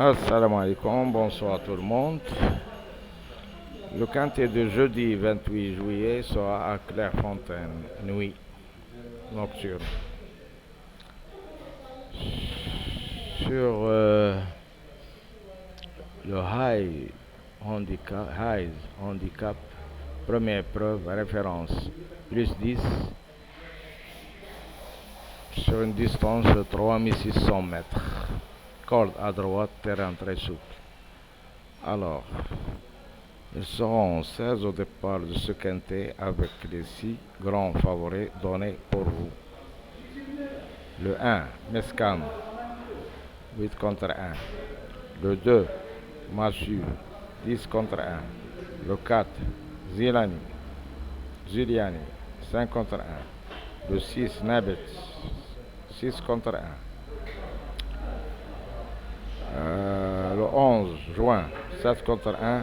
Assalamu alaikum, bonsoir tout le monde. Le quintet de jeudi 28 juillet sera à Clairefontaine, nuit nocturne. Sur le high handicap, première épreuve, référence, plus 10, sur une distance de 3600 mètres. Corde à droite, terrain très souple. Alors, ils seront 16 au départ de ce quintet avec les 6 grands favoris donnés pour vous. Le 1, Mescan, 8 contre 1. Le 2, Machu, 10 contre 1. Le 4, Giuliani, 5 contre 1. Le 6, Nabet, 6 contre 1. Le 11, Juin, 7 contre 1.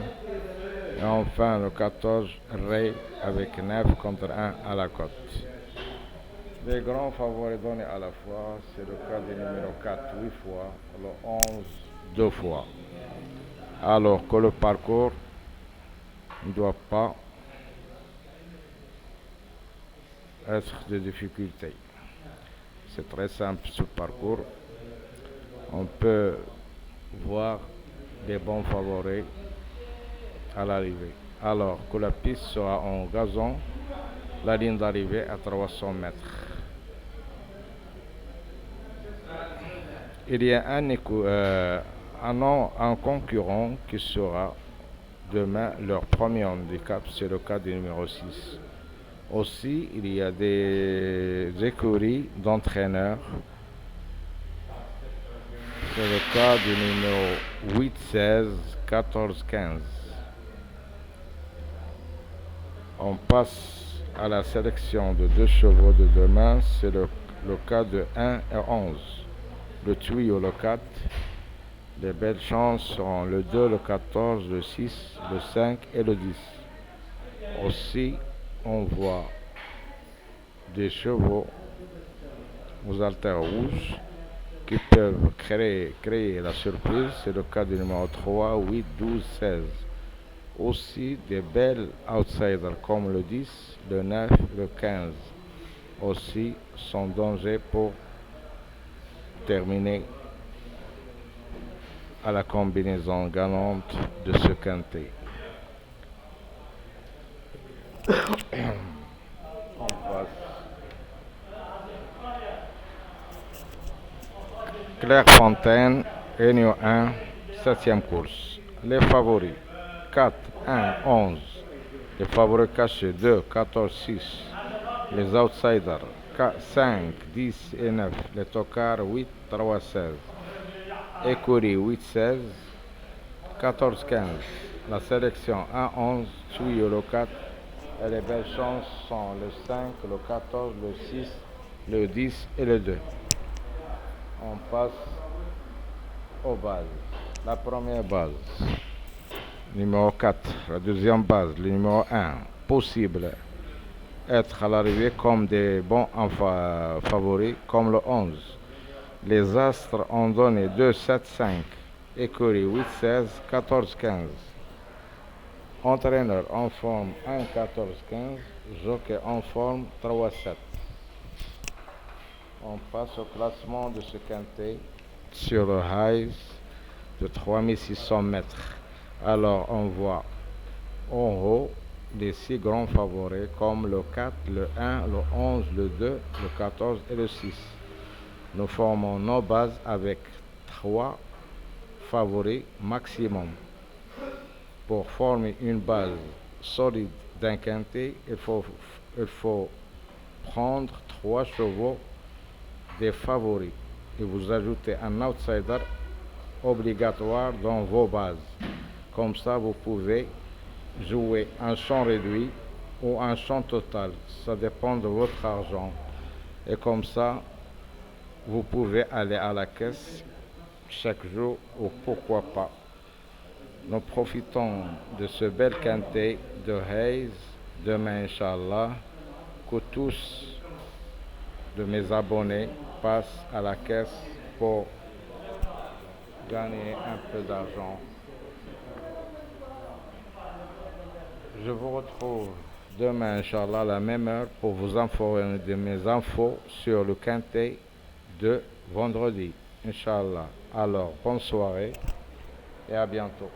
Et enfin le 14, Ray avec 9 contre 1 à la cote. Les grands favoris donnés à la fois, c'est le cas du numéro 4 8 fois, le 11 2 fois. Alors que le parcours ne doit pas être de difficulté. C'est très simple ce parcours. On peut voir des bons favoris à l'arrivée. Alors que la piste sera en gazon, la ligne d'arrivée à 300 mètres. Il y a un concurrent qui sera demain leur premier handicap, c'est le cas du numéro 6. Aussi, il y a des écuries d'entraîneurs. C'est le cas du numéro 8, 16, 14, 15. On passe à la sélection de 2 chevaux de demain, c'est le cas de 1 et 11. Le tuyau, le 4. Les belles chances seront le 2, le 14, le 6, le 5 et le 10. Aussi, on voit des chevaux aux haltères rouges qui peuvent créer la surprise. C'est le cas du numéro 3, 8, 12, 16. Aussi, des belles outsiders comme le 10, le 9, le 15. Aussi, sont danger pour terminer à la combinaison gagnante de ce quintet. On passe. Clairefontaine, Réunion 1, 7e course. Les favoris 4, 1, 11. Les favoris cachés 2, 14, 6. Les outsiders 5, 10 et 9. Les tocards 8, 3, 16. Écurie 8, 16. 14, 15. La sélection 1, 11. Tuyau le 4. Et les belles chances sont le 5, le 14, le 6, le 10 et le 2. On passe aux bases. La première base, numéro 4. La deuxième base, le numéro 1. Possible être à l'arrivée comme des bons favoris, comme le 11. Les astres ont donné 2, 7, 5. Écurie 8, 16, 14, 15. Entraîneur en forme 1, 14, 15. Jockey en forme 3, 7. On passe au classement de ce quintet sur le high de 3600 mètres. Alors on voit en haut les 6 grands favoris comme le 4, le 1, le 11, le 2, le 14 et le 6. Nous formons nos bases avec 3 favoris maximum. Pour former une base solide d'un quintet, il faut prendre 3 chevaux des favoris et vous ajoutez un outsider obligatoire dans vos bases. Comme ça, vous pouvez jouer un champ réduit ou un champ total. Ça dépend de votre argent. Et comme ça, vous pouvez aller à la caisse chaque jour ou pourquoi pas. Nous profitons de ce bel quintet de Hayes demain, Inch'Allah, que tous de mes abonnés passent à la caisse pour gagner un peu d'argent. Je vous retrouve demain, Inch'Allah, à la même heure pour vous informer de mes infos sur le quintet de vendredi, Inch'Allah. Alors, bonne soirée et à bientôt.